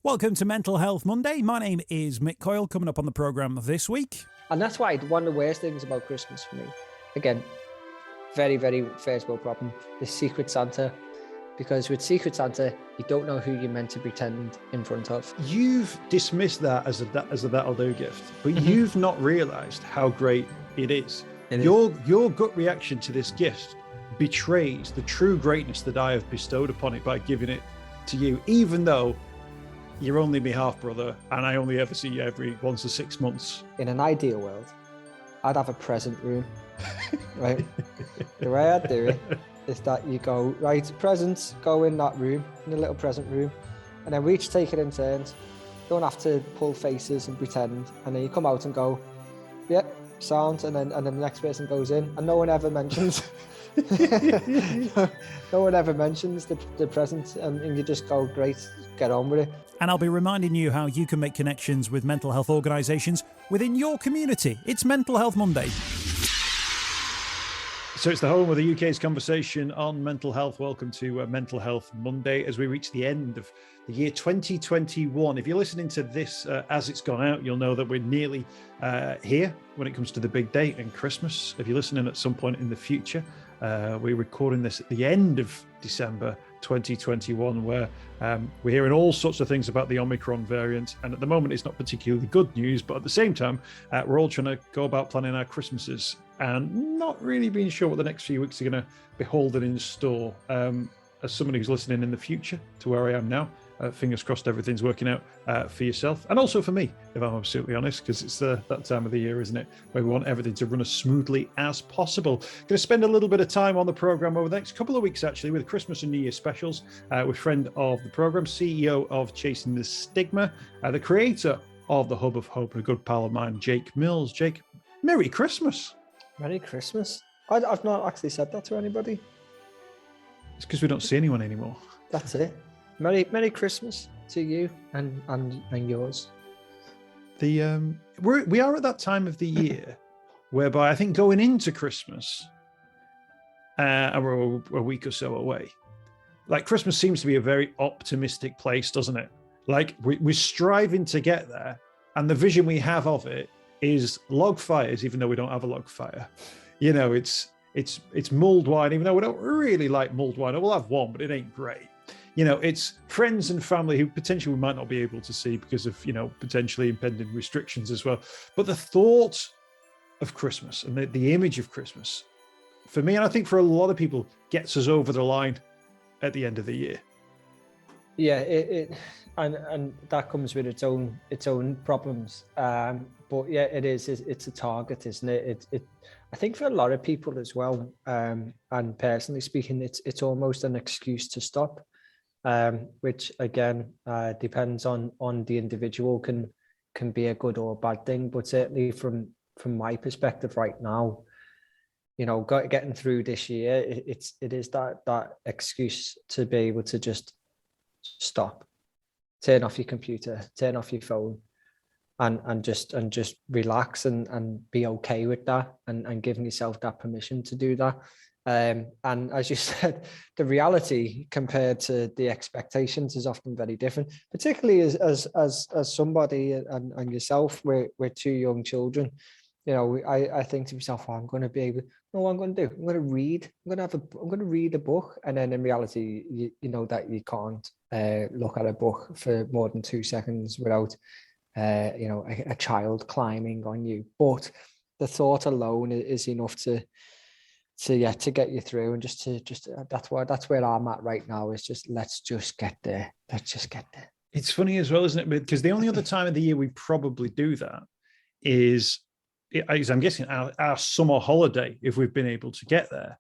Welcome to Mental Health Monday. My name is Mick Coyle. Coming up on the programme this week. And that's why one of the worst things about Christmas for me, again, very, very first world problem, is Secret Santa. Because with Secret Santa, you don't know who you're meant to pretend in front of. You've dismissed that as a that'll do gift, but you've not realised how great it is. Your gut reaction to this gift betrays the true greatness that I have bestowed upon it by giving it to you, even though you're only my half brother and I only ever see you every once or 6 months. In an ideal world, I'd have a present room, right? The way I'd do it is that you go, right, presents, go in that room, in the little present room, and then we each take it in turns. Don't have to pull faces and pretend, and then you come out and go, yeah, sound, and then the next person goes in, and no one ever mentions no one ever mentions the present, and you just go, great, get on with it. And I'll be reminding you how you can make connections with mental health organisations within your community. It's Mental Health Monday. So it's the home of the UK's conversation on mental health. Welcome to Mental Health Monday as we reach the end of the year 2021. If you're listening to this as it's gone out, you'll know that we're nearly here when it comes to the big day and Christmas. If you're listening at some point in the future, we're recording this at the end of December 2021, where we're hearing all sorts of things about the Omicron variant. And at the moment, it's not particularly good news, but at the same time, we're all trying to go about planning our Christmases and not really being sure what the next few weeks are going to be holding in store. As someone who's listening in the future to where I am now, fingers crossed everything's working out for yourself and also for me, if I'm absolutely honest, because it's that time of the year, isn't it, where we want everything to run as smoothly as possible. Going to spend a little bit of time on the programme over the next couple of weeks, actually, with Christmas and New Year specials with friend of the programme, CEO of Chasing the Stigma, the creator of the Hub of Hope, and a good pal of mine, Jake Mills. Jake, Merry Christmas. Merry Christmas. I've not actually said that to anybody. It's because we don't see anyone anymore. That's it. Merry Christmas to you and yours. We are at that time of the year whereby I think going into Christmas, and we're a week or so away, like Christmas seems to be a very optimistic place, doesn't it? Like we're striving to get there, and the vision we have of it is log fires, even though we don't have a log fire. You know, it's mulled wine, even though we don't really like mulled wine. We'll have one, but it ain't great. You know, it's friends and family who potentially we might not be able to see because of, you know, potentially impending restrictions as well. But the thought of Christmas and the image of Christmas, for me, and I think for a lot of people, gets us over the line at the end of the year. Yeah, and that comes with its own problems. But yeah, it's a target, isn't it? I think for a lot of people as well, and personally speaking, it's almost an excuse to stop. Which again depends on the individual, can be a good or a bad thing, but certainly from my perspective right now, you know, getting through this year, it is that excuse to be able to just stop, turn off your computer, turn off your phone, and just relax and be okay with that, and giving yourself that permission to do that. And as you said, the reality compared to the expectations is often very different, particularly as somebody and yourself, we're two young children. You know, I think to myself, I'm going to be able, no, what I'm going to do, I'm going to read, I'm going to read a book. And then in reality, you know that you can't look at a book for more than 2 seconds without, you know, a child climbing on you. But the thought alone is enough to get you through, and just that's where I'm at right now, is just let's just get there. It's funny as well, isn't it? Because the only other time of the year we probably do that is I'm guessing our summer holiday, if we've been able to get there.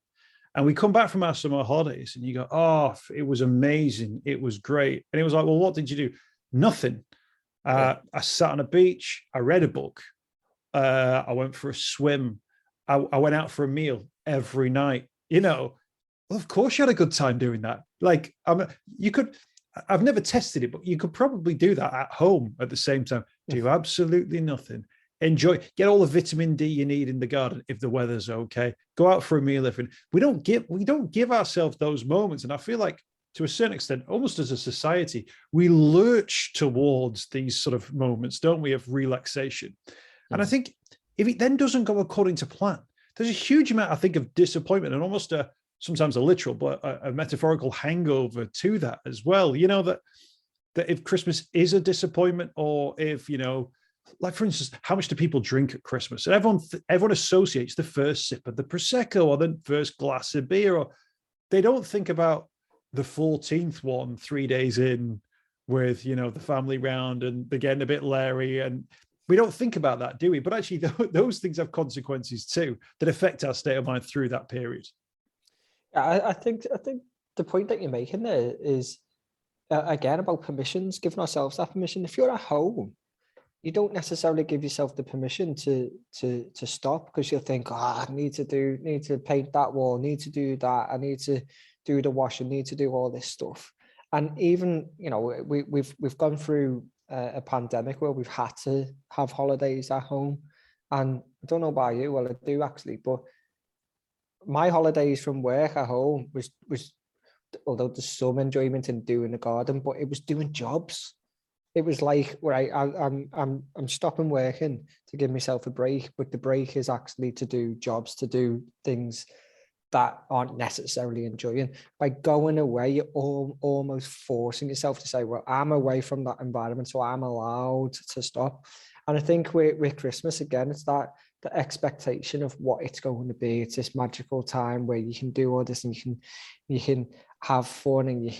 And we come back from our summer holidays and you go, oh, it was amazing, it was great. And it was like, well, what did you do? Nothing. I sat on a beach, I read a book, I went for a swim, I went out for a meal every night. You know, well, of course you had a good time doing that. Like, I've never tested it, but you could probably do that at home at the same time. Do absolutely nothing. Enjoy, get all the vitamin D you need in the garden if the weather's okay. Go out for a meal. We don't give ourselves those moments, and I feel like to a certain extent, almost as a society, we lurch towards these sort of moments, don't we, of relaxation. And I think if it then doesn't go according to plan, there's a huge amount, I think, of disappointment and almost sometimes a literal, but a metaphorical hangover to that as well. You know, that if Christmas is a disappointment, or if, you know, like for instance, how much do people drink at Christmas? And everyone associates the first sip of the Prosecco or the first glass of beer, or they don't think about the 14th one 3 days in with, you know, the family round and they're getting a bit leery, and we don't think about that, do we? But actually those things have consequences too that affect our state of mind through that period. I think the point that you're making there is again about permissions, giving ourselves that permission. If you're at home, you don't necessarily give yourself the permission to stop, because you'll think, I need to paint that wall, need to do that, I need to do the washing, need to do all this stuff. And even, you know, we've gone through a pandemic where we've had to have holidays at home. And I don't know about you, well, I do actually, but my holidays from work at home was although there's some enjoyment in doing the garden, but it was doing jobs. It was like, right, I'm stopping working to give myself a break, but the break is actually to do jobs, to do things that aren't necessarily enjoying. By going away, you're almost forcing yourself to say, well, I'm away from that environment, so I'm allowed to stop. And I think with Christmas, again, it's that the expectation of what it's going to be. It's this magical time where you can do all this, and you can have fun, and you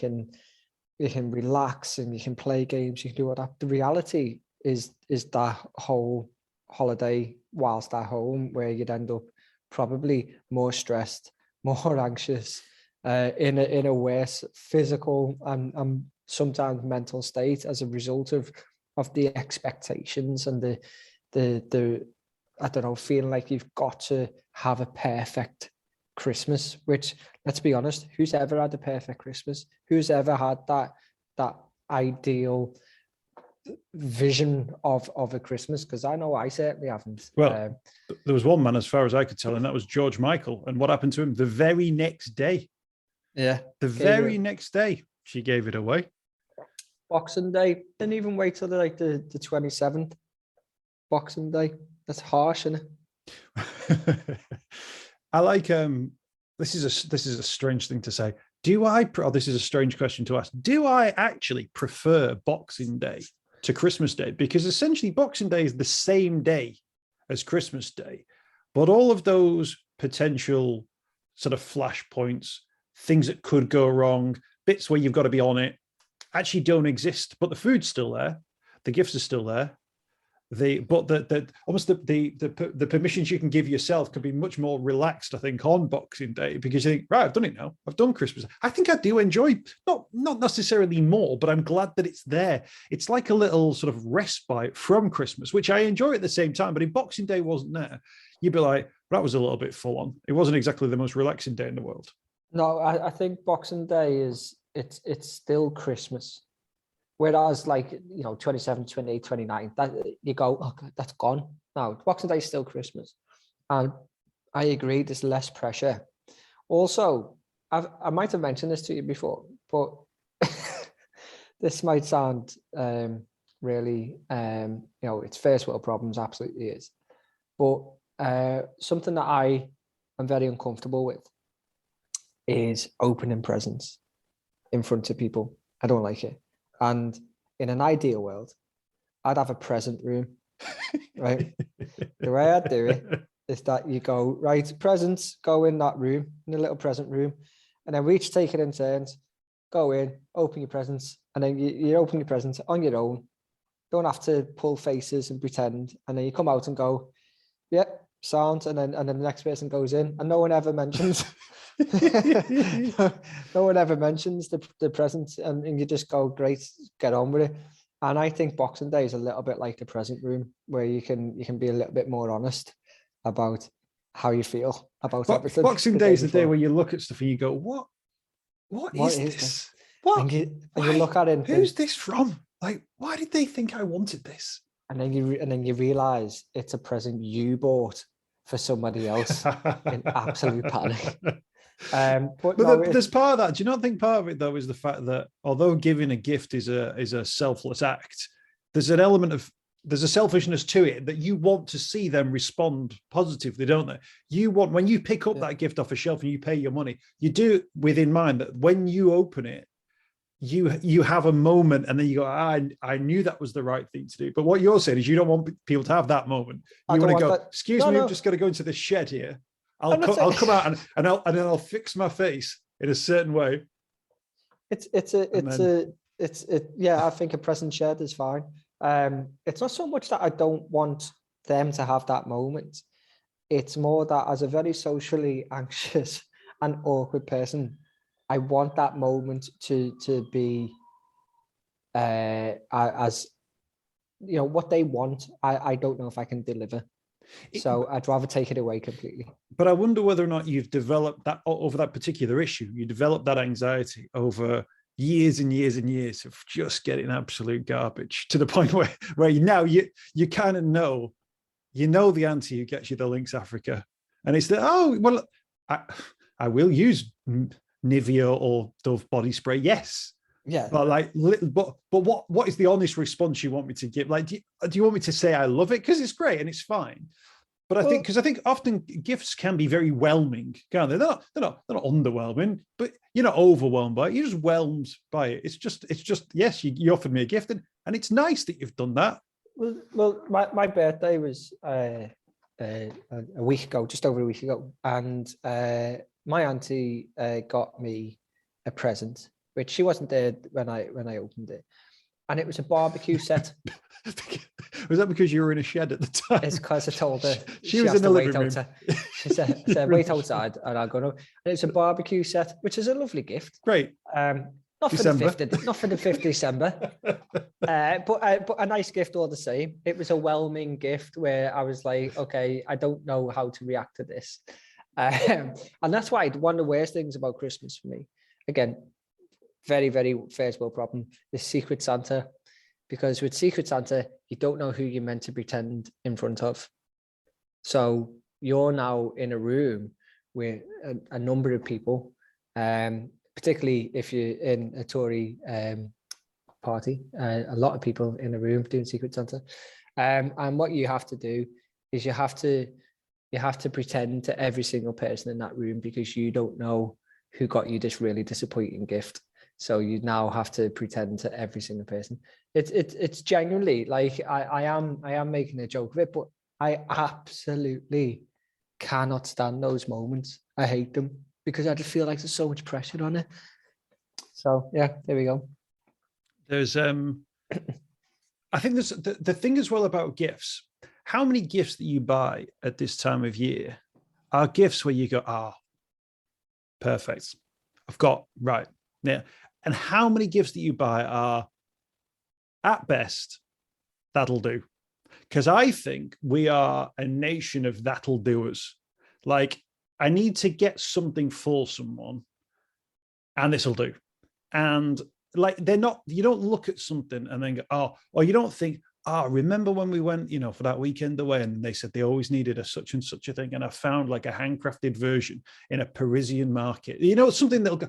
can relax, and you can play games, you can do all that. The reality is that whole holiday whilst at home, where you'd end up probably more stressed, more anxious, in a worse physical and sometimes mental state as a result of the expectations and the I don't know, feeling like you've got to have a perfect Christmas, which, let's be honest, who's ever had a perfect Christmas? Who's ever had that ideal vision of a Christmas? Because I know I certainly haven't. Well, there was one man, as far as I could tell, and that was George Michael. And what happened to him the very next day? Yeah. The very next day, she gave it away. Boxing Day. Didn't even wait till the 27th. Boxing Day. That's harsh, isn't it? I like this is a strange thing to say. This is a strange question to ask. Do I actually prefer Boxing Day to Christmas Day? Because essentially Boxing Day is the same day as Christmas Day, but all of those potential sort of flashpoints, things that could go wrong, bits where you've got to be on it, actually don't exist. But the food's still there, the gifts are still there. The permissions you can give yourself can be much more relaxed, I think, on Boxing Day, because you think, right, I've done it now. I've done Christmas. I think I do enjoy, not necessarily more, but I'm glad that it's there. It's like a little sort of respite from Christmas, which I enjoy at the same time. But if Boxing Day wasn't there, you'd be like, that was a little bit full on. It wasn't exactly the most relaxing day in the world. No, I think Boxing Day it's still Christmas. Whereas, 27, 28, 29, that you go, oh, that's gone. Now, Boxing Day is still Christmas. And I agree, there's less pressure. Also, I might have mentioned this to you before, but this might sound really, it's first world problems, absolutely is. But something that I am very uncomfortable with is opening presents in front of people. I don't like it. And in an ideal world, I'd have a present room, right? The way I do it is that you go, right, presents, go in that room, in a little present room, and then we each take it in turns, go in, open your presents, and then you open your presents on your own. Don't have to pull faces and pretend, and then you come out and go, yeah, sound, and then the next person goes in, and no one ever mentions no one ever mentions the present, and you just go, great, get on with it. And I think Boxing Day is a little bit like the present room, where you can be a little bit more honest about how you feel about everything. Boxing Day is the day where you look at stuff and you go, what is this? What? And you look at it and who's this from? Like, why did they think I wanted this? And then you realize it's a present you bought for somebody else in absolute panic. But But no, there's part of that. Do you not think part of it though is the fact that although giving a gift is a selfless act, there's an element of there's a selfishness to it that you want to see them respond positively, don't they? You want when you pick up that gift off a shelf and you pay your money, you do it with in mind that when you open it, you have a moment and then you go, I knew that was the right thing to do. But what you're saying is you don't want people to have that moment. You want to go, excuse me, I've just got to go into this shed here. I'll come out and I'll fix my face in a certain way. Yeah, I think a present shed is fine. It's not so much that I don't want them to have that moment. It's more that as a very socially anxious and awkward person, I want that moment to be as you know what they want. I don't know if I can deliver, so I'd rather take it away completely. But I wonder whether or not you've developed that over that particular issue. You developed that anxiety over years and years and years of just getting absolute garbage to the point where now you kind of know, the auntie who gets you the Lynx Africa, and it's I will use Nivea or Dove body spray, yes. Yeah. But what is the honest response you want me to give? Like, do you want me to say I love it? Because it's great and it's fine. But I think often gifts can be very whelming, can't they? They're not underwhelming, but you're not overwhelmed by it. You're just whelmed by it. It's just yes, you offered me a gift and it's nice that you've done that. Well, my birthday was a week ago, just over a week ago, and my auntie got me a present, which she wasn't there when I opened it, and it was a barbecue set. Was that because you were in a shed at the time? It's because I told her she was in the living room. She said, "Wait outside," and I'll go. No. And it's a barbecue set, which is a lovely gift. Great. Not for the 5th of December, but a nice gift all the same. It was a whelming gift where I was like, okay, I don't know how to react to this. And that's why one of the worst things about Christmas for me, again, very, very first world problem, is Secret Santa. Because with Secret Santa, you don't know who you're meant to pretend in front of. So you're now in a room with a number of people, particularly if you're in a Tory party, a lot of people in a room doing Secret Santa. And what you have to do is you have to pretend to every single person in that room because you don't know who got you this really disappointing gift. So you now have to pretend to every single person. It's genuinely like I am making a joke of it, but I absolutely cannot stand those moments. I hate them because I just feel like there's so much pressure on it. So yeah, there we go. There's I think there's the thing as well about gifts. How many gifts that you buy at this time of year are gifts where you go, perfect. I've got right. Yeah. And how many gifts that you buy are at best, that'll do. Because I think we are a nation of that'll doers. Like, I need to get something for someone and this'll do. And like, you don't look at something and then go, or you don't think, remember when we went, for that weekend away and they said they always needed a such and such a thing. And I found like a handcrafted version in a Parisian market, something that'll go,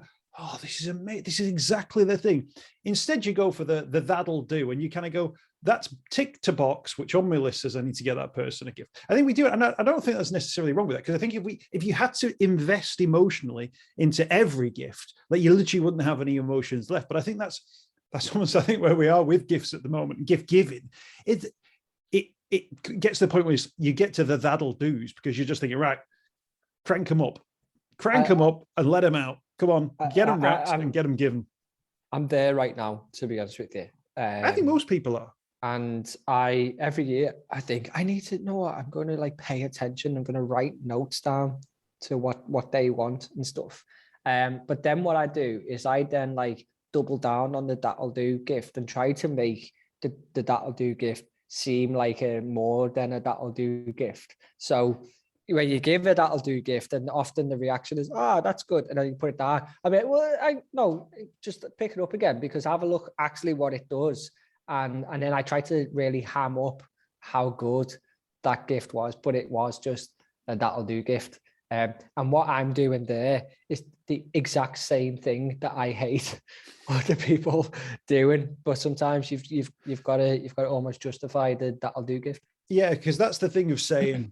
this is amazing. This is exactly the thing. Instead, you go for the that'll do. And you kind of go, that's tick to box, which on my list says I need to get that person a gift. I think we do it. And I don't think that's necessarily wrong with that. Because I think if you had to invest emotionally into every gift, like you literally wouldn't have any emotions left. But I think that's almost, I think, where we are with gifts at the moment. Gift giving, it gets to the point where you get to the that'll do's because you're just thinking, right, crank them up and let them out. Come on, get them wrapped and get them given. I'm there right now, to be honest with you. I think most people are. And every year, I think I need to know what I'm going to like pay attention. I'm going to write notes down to what they want and stuff. But then what I do is I then like double down on the that'll do gift and try to make the that'll do gift seem like a more than a that'll do gift. So when you give a that'll do gift, and often the reaction is, that's good. And then you put it down. I mean, no, just pick it up again because have a look actually what it does. And then I try to really ham up how good that gift was, but it was just a that'll do gift. And what I'm doing there is the exact same thing that I hate other people doing. But sometimes you've got to almost justify the that'll do gift. Yeah, because that's the thing of saying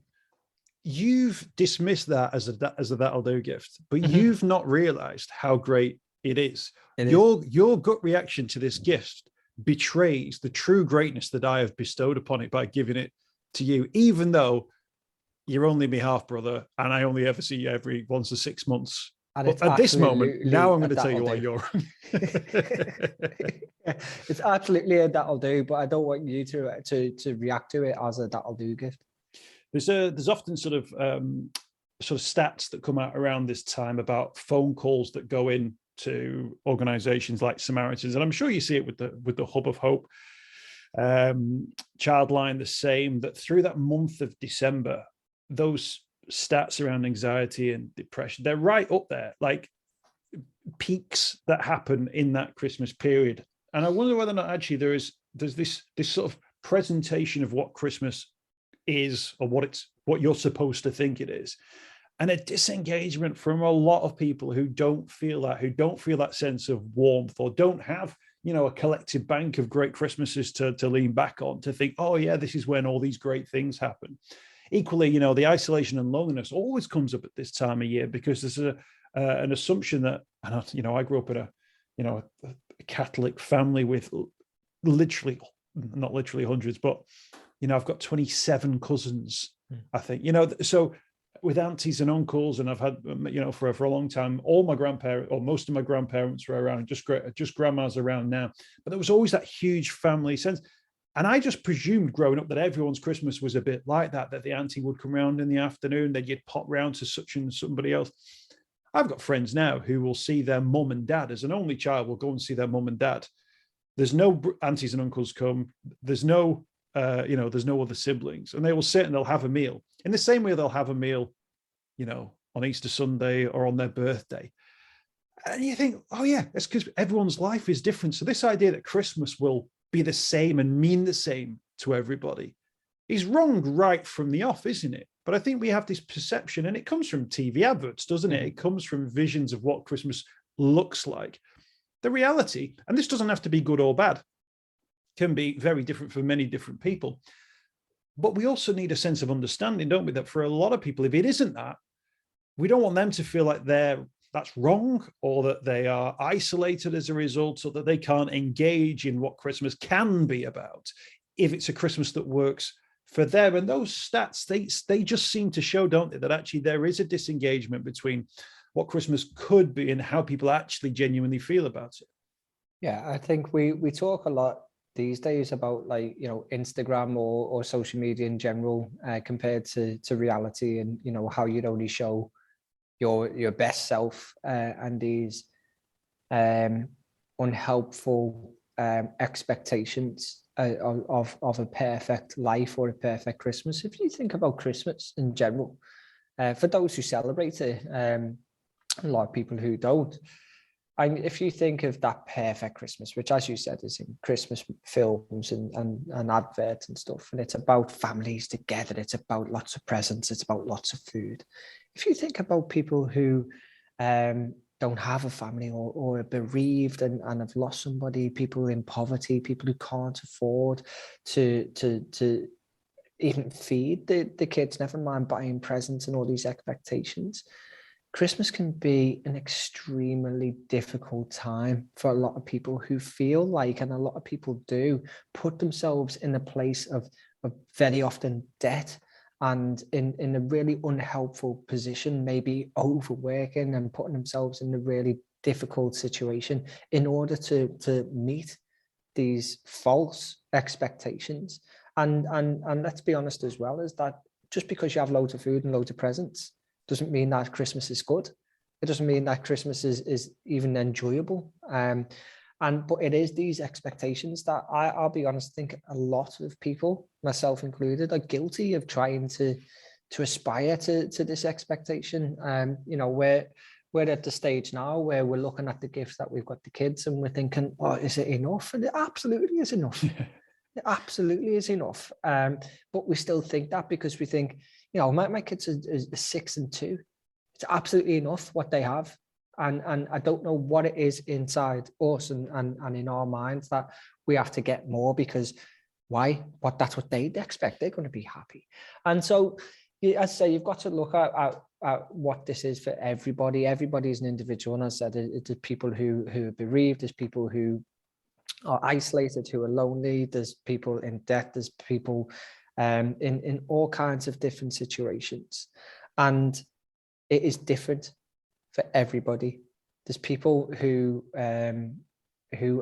you've dismissed that as a that'll do gift, but you've not realized how great it is. Your gut reaction to this gift betrays the true greatness that I have bestowed upon it by giving it to you, even though you're only my half brother and I only ever see you every once or 6 months. But at this moment, now I'm going to tell you why you're wrong. It's absolutely a that'll do, but I don't want you to react to it as a that'll do gift. There's often sort of stats that come out around this time about phone calls that go in to organizations like Samaritans, and I'm sure you see it with the Hub of Hope, Childline, the same, that through that month of December, those stats around anxiety and depression, they're right up there, like peaks that happen in that Christmas period. And I wonder whether or not actually there's this sort of presentation of what Christmas is, or what you're supposed to think it is, and a disengagement from a lot of people who don't feel that sense of warmth, or don't have, a collective bank of great Christmases to lean back on, to think, oh yeah, this is when all these great things happen. Equally, the isolation and loneliness always comes up at this time of year, because there's an assumption that, and I grew up in a Catholic family with not literally hundreds, but I've got 27 cousins, I think, so with aunties and uncles, and I've had, for a long time, all my grandparents, or most of my grandparents were around, just grandma's around now. But there was always that huge family sense. And I just presumed growing up that everyone's Christmas was a bit like that the auntie would come round in the afternoon, then you'd pop round to such and somebody else. I've got friends now who will see their mum and dad. As an only child, will go and see their mum and dad. There's no aunties and uncles come. There's no there's no other siblings, and they will sit and they'll have a meal in the same way they'll have a meal, on Easter Sunday or on their birthday. And you think, oh yeah, it's because everyone's life is different. So this idea that Christmas will be the same and mean the same to everybody is wrong right from the off, isn't it? But I think we have this perception, and it comes from TV adverts, doesn't it? It comes from visions of what Christmas looks like. The reality, and this doesn't have to be good or bad, can be very different for many different people. But we also need a sense of understanding, don't we? That for a lot of people, if it isn't that, we don't want them to feel like that's wrong, or that they are isolated as a result, or that they can't engage in what Christmas can be about, if it's a Christmas that works for them. And those stats, they just seem to show, don't they, that actually there is a disengagement between what Christmas could be and how people actually genuinely feel about it. Yeah, I think we talk a lot these days about, like, Instagram or social media in general, compared to reality, and how you'd only show your best self, and these unhelpful expectations of a perfect life or a perfect Christmas. If you think about Christmas in general, for those who celebrate it, a lot of people who don't, and if you think of that perfect Christmas, which, as you said, is in Christmas films and adverts and stuff, and it's about families together, it's about lots of presents, it's about lots of food. If you think about people who don't have a family, or are bereaved and have lost somebody, people in poverty, people who can't afford to even feed the kids, never mind buying presents and all these expectations, Christmas can be an extremely difficult time for a lot of people who feel like, and a lot of people do, put themselves in a place of very often debt, and in a really unhelpful position, maybe overworking and putting themselves in a really difficult situation in order to meet these false expectations. And let's be honest as well, is that just because you have loads of food and loads of presents doesn't mean that Christmas is good. It doesn't mean that Christmas is even enjoyable. But it is these expectations that I'll be honest, I think a lot of people, myself included, are guilty of trying to aspire to this expectation. We're at the stage now where we're looking at the gifts that we've got the kids, and we're thinking, oh, is it enough? And it absolutely is enough. It absolutely is enough. But we still think that, because we think, my kids are 6 and 2. It's absolutely enough what they have. And I don't know what it is inside us and in our minds that we have to get more, because why? But that's what they expect. They're going to be happy. And so, as I say, you've got to look at what this is for everybody. Everybody is an individual. And as I said, it's people who are bereaved, there's people who are isolated, who are lonely, there's people in debt, there's people in all kinds of different situations. And it is different for everybody. There's people who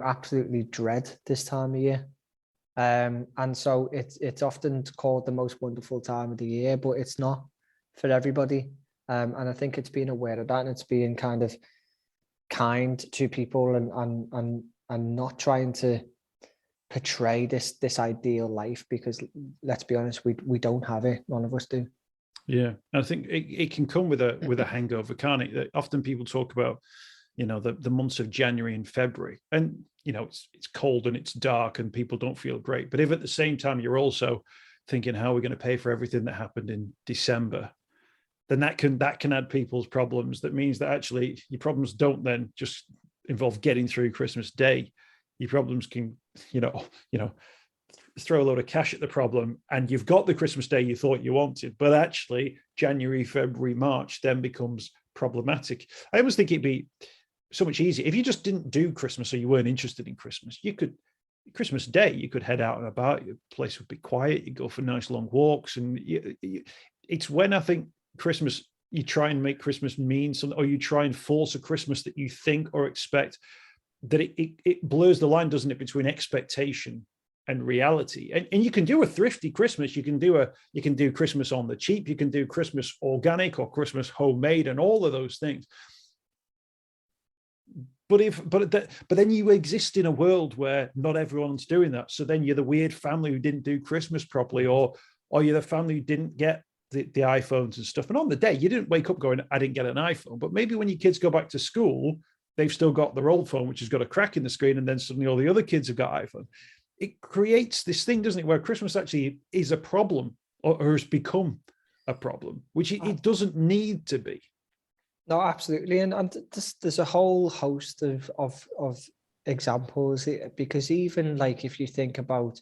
absolutely dread this time of year. And so it's often called the most wonderful time of the year, but it's not for everybody. And I think it's being aware of that, and it's being kind of kind to people and not trying to portray this ideal life, because let's be honest, we don't have it. None of us do. Yeah, I think it can come with a hangover, can't it? Often people talk about, the months of January and February, and it's cold and it's dark and people don't feel great. But if at the same time you're also thinking, how are we going to pay for everything that happened in December, then that can add people's problems. That means that actually your problems don't then just involve getting through Christmas Day. Your problems can, throw a load of cash at the problem, and you've got the Christmas Day you thought you wanted, but actually January, February, March then becomes problematic. I almost think it'd be so much easier if you just didn't do Christmas, or you weren't interested in Christmas. Christmas Day, you could head out and about, your place would be quiet, you go for nice long walks, and it's when I think Christmas, you try and make Christmas mean something, or you try and force a Christmas that you think or expect, that it blurs the line, doesn't it, between expectation and reality. And you can do a thrifty Christmas, you can do Christmas on the cheap, you can do Christmas organic or Christmas homemade, and all of those things. But then you exist in a world where not everyone's doing that. So then you're the weird family who didn't do Christmas properly, or you're the family who didn't get the iPhones and stuff. And on the day, you didn't wake up going, I didn't get an iPhone. But maybe when your kids go back to school, they've still got their old phone, which has got a crack in the screen, and then suddenly all the other kids have got iPhone. It creates this thing, doesn't it, where Christmas actually is a problem, or has become a problem, which it doesn't need to be. No, absolutely. And there's a whole host of examples, because even like if you think about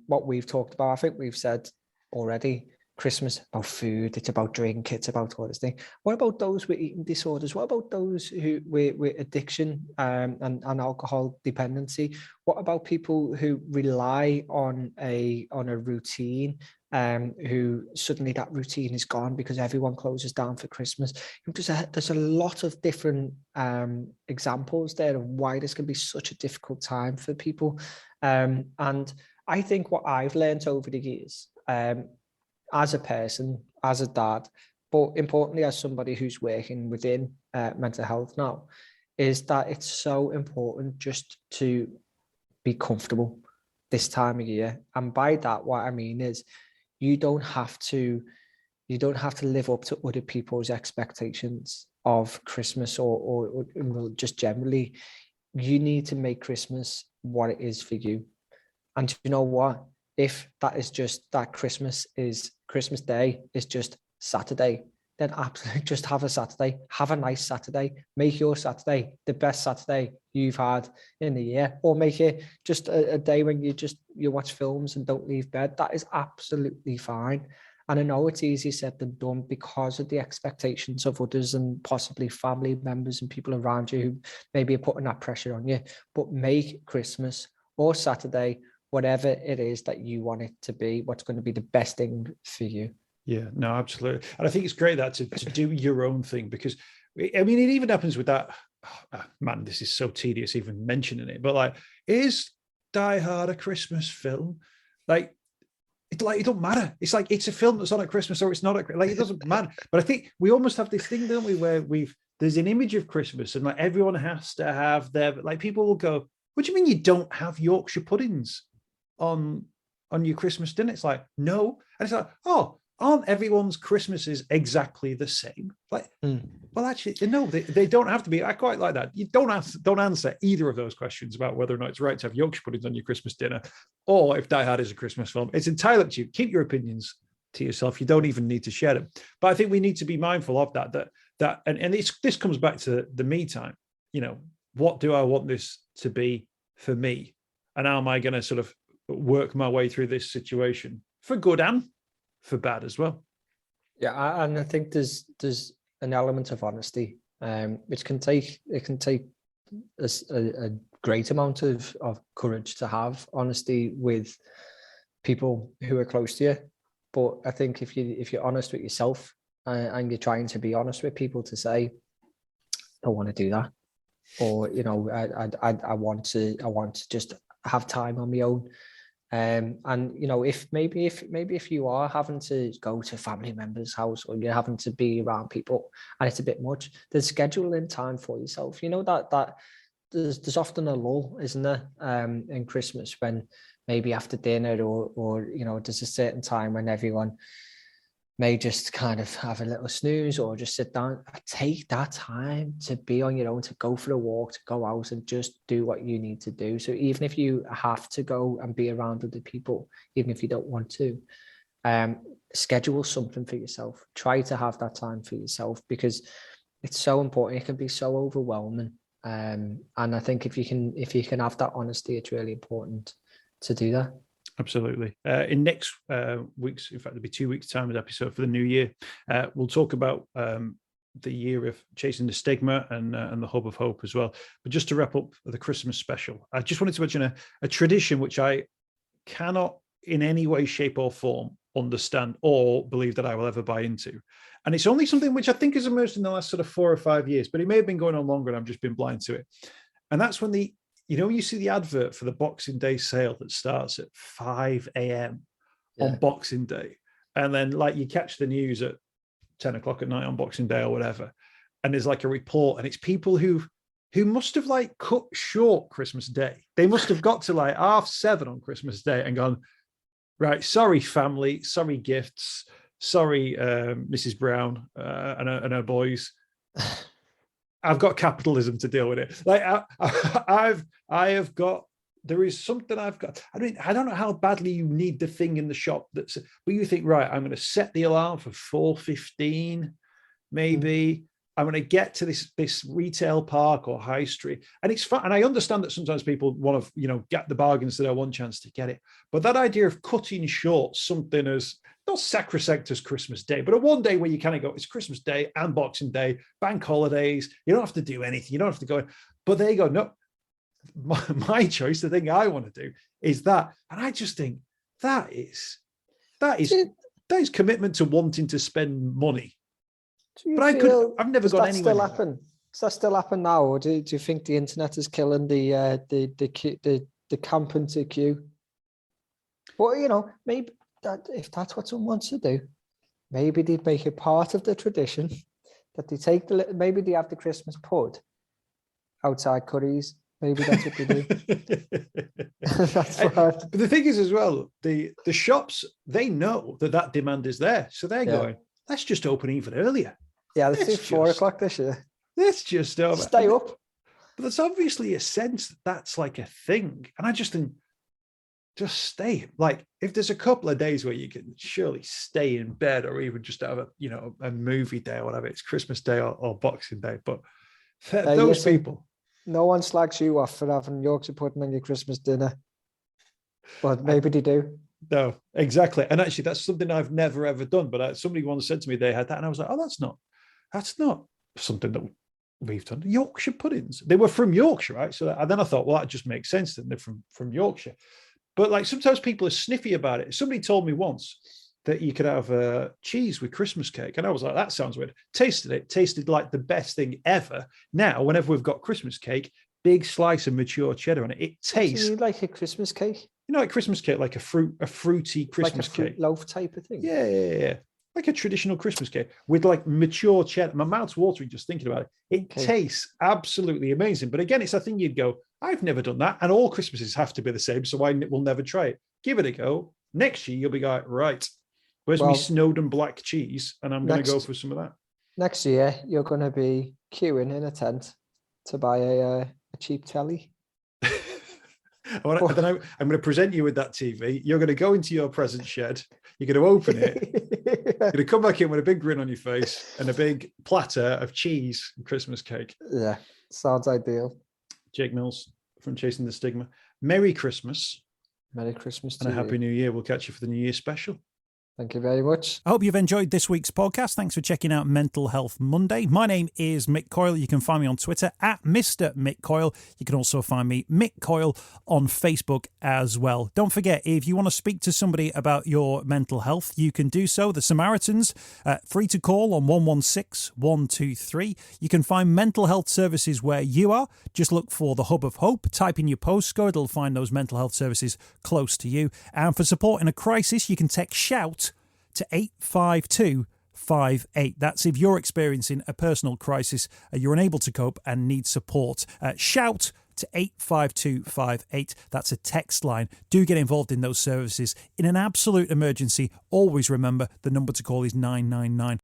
what we've talked about, I think we've said already, Christmas about food, it's about drink, it's about all this thing. What about those with eating disorders? What about those who with addiction and alcohol dependency? What about people who rely on a routine, who suddenly that routine is gone because everyone closes down for Christmas? There's a lot of different examples there of why this can be such a difficult time for people. And I think what I've learned over the years, as a person, as a dad, but importantly as somebody who's working within mental health now, is that it's so important just to be comfortable this time of year. And by that, what I mean is you don't have to live up to other people's expectations of Christmas or just generally. You need to make Christmas what it is for you. And you know what? If that is just that Christmas Day is just Saturday, then absolutely just have a Saturday, have a nice Saturday, make your Saturday the best Saturday you've had in the year, or make it just a day when you watch films and don't leave bed. That is absolutely fine. And I know it's easier said than done because of the expectations of others and possibly family members and people around you who maybe are putting that pressure on you. But make Christmas or Saturday, whatever it is that you want it to be, what's going to be the best thing for you. Yeah, no, absolutely. And I think it's great that to do your own thing, because I mean, it even happens with that. Oh, man, this is so tedious even mentioning it, but like, is Die Hard a Christmas film? Like, it don't matter. It's like, it's a film that's on at Christmas or it's not at, like, it doesn't matter. But I think we almost have this thing, don't we, where there's an image of Christmas and like everyone has to have their, like, people will go, what do you mean you don't have Yorkshire puddings on your Christmas dinner? It's like, no. And it's like, oh, aren't everyone's Christmases exactly the same? Like, well, actually, no, they don't have to be. I quite like that. You don't answer either of those questions about whether or not it's right to have Yorkshire puddings on your Christmas dinner, or if Die Hard is a Christmas film. It's entirely up to you. Keep your opinions to yourself. You don't even need to share them. But I think we need to be mindful of and this comes back to the me time. What do I want this to be for me? And how am I going to sort of work my way through this situation for good and for bad as well? Yeah, and I think there's an element of honesty, which can take a great amount of courage to have honesty with people who are close to you. But I think if you're honest with yourself and you're trying to be honest with people to say, I don't want to do that, or I want to just have time on my own. And if you are having to go to family members' house, or you're having to be around people and it's a bit much, then schedule in time for yourself. That there's often a lull, isn't there, in Christmas, when maybe after dinner or there's a certain time when everyone may just kind of have a little snooze or just sit down. Take that time to be on your own, to go for a walk, to go out and just do what you need to do. So even if you have to go and be around other people, even if you don't want to, schedule something for yourself. Try to have that time for yourself, because it's so important. It can be so overwhelming. And I think if you can have that honesty, it's really important to do that. Absolutely. In next week's, in fact, there'll be 2 weeks' time of episode for the new year. We'll talk about the year of Chasing the Stigma and the Hub of Hope as well. But just to wrap up the Christmas special, I just wanted to mention a tradition which I cannot in any way, shape or form understand or believe that I will ever buy into. And it's only something which I think has emerged in the last sort of 4 or 5 years, but it may have been going on longer and I've just been blind to it. And that's when you see the advert for the Boxing Day sale that starts at 5 a.m. on Boxing Day. And then you catch the news at 10 o'clock at night on Boxing Day or whatever. And there's a report, and it's people who must have cut short Christmas Day. They must have got to 7:30 on Christmas Day and gone, right, sorry, family, sorry, gifts, sorry, Mrs. Brown and her boys. I've got capitalism to deal with it. I have got, there is something I've got. I don't know how badly you need the thing in the shop but you think, right, I'm going to set the alarm for 4:15, maybe. I'm going to get to this retail park or high street. And it's fun. And I understand that sometimes people want to, get the bargains to their one chance to get it. But that idea of cutting short something as not sacrosanct as Christmas Day, but a one day where you kind of go, it's Christmas Day and Boxing Day, bank holidays. You don't have to do anything. You don't have to go. But they go, no, my choice, the thing I want to do is that. And I just think that is commitment to wanting to spend money. But I've never got anywhere. Does that still happen now, or do you think the internet is killing the camping to queue? Well, maybe if that's what someone wants to do, maybe they'd make it part of the tradition that they take maybe they have the Christmas pud outside Curry's. Maybe that's what they do. But the thing is as well, the shops, they know that demand is there, so they're going, let's just open even earlier. Yeah, let's do 4 o'clock this year. Let's just stay up. But there's obviously a sense that's a thing. And I just think, just stay. If there's a couple of days where you can surely stay in bed or even just have a movie day or whatever, it's Christmas Day or Boxing Day. But those people. No one slags you off for having Yorkshire pudding on your Christmas dinner. But maybe they do. No, exactly. And actually, that's something I've never, ever done. But somebody once said to me they had that. And I was like, oh, that's not something that we've done. Yorkshire puddings. They were from Yorkshire, right? So and then I thought, well, that just makes sense that they're from Yorkshire. But sometimes people are sniffy about it. Somebody told me once that you could have cheese with Christmas cake. And I was like, that sounds weird. Tasted like the best thing ever. Now, whenever we've got Christmas cake, big slice of mature cheddar on it. It tastes. Do you like a Christmas cake? Like Christmas cake, like a fruity Christmas fruit cake. Loaf type of thing. Yeah. Like a traditional Christmas cake with mature cheddar. My mouth's watering just thinking about it. It tastes absolutely amazing. But again, it's a thing you'd go, I've never done that. And all Christmases have to be the same. So I will never try it. Give it a go. Next year, you'll be going, right, where's my Snowden black cheese? And I'm going to go for some of that. Next year, you're going to be queuing in a tent to buy a cheap telly. I'm going to present you with that TV. You're going to go into your present shed. You're going to open it. You're going to come back in with a big grin on your face and a big platter of cheese and Christmas cake. Yeah, sounds ideal. Jake Mills from Chasing the Stigma. Merry Christmas. Merry Christmas to And a you. Happy New Year. We'll catch you for the New Year special. Thank you very much. I hope you've enjoyed this week's podcast. Thanks for checking out Mental Health Monday. My name is Mick Coyle. You can find me on Twitter at Mr. Mick Coyle. You can also find me, Mick Coyle, on Facebook as well. Don't forget, if you want to speak to somebody about your mental health, you can do so. The Samaritans, free to call on 116 123. You can find mental health services where you are. Just look for the Hub of Hope. Type in your postcode. It'll find those mental health services close to you. And for support in a crisis, you can text SHOUT to 85258. That's if you're experiencing a personal crisis, you're unable to cope and need support. Shout to 85258. That's a text line. Do get involved in those services. In an absolute emergency, always remember the number to call is 999.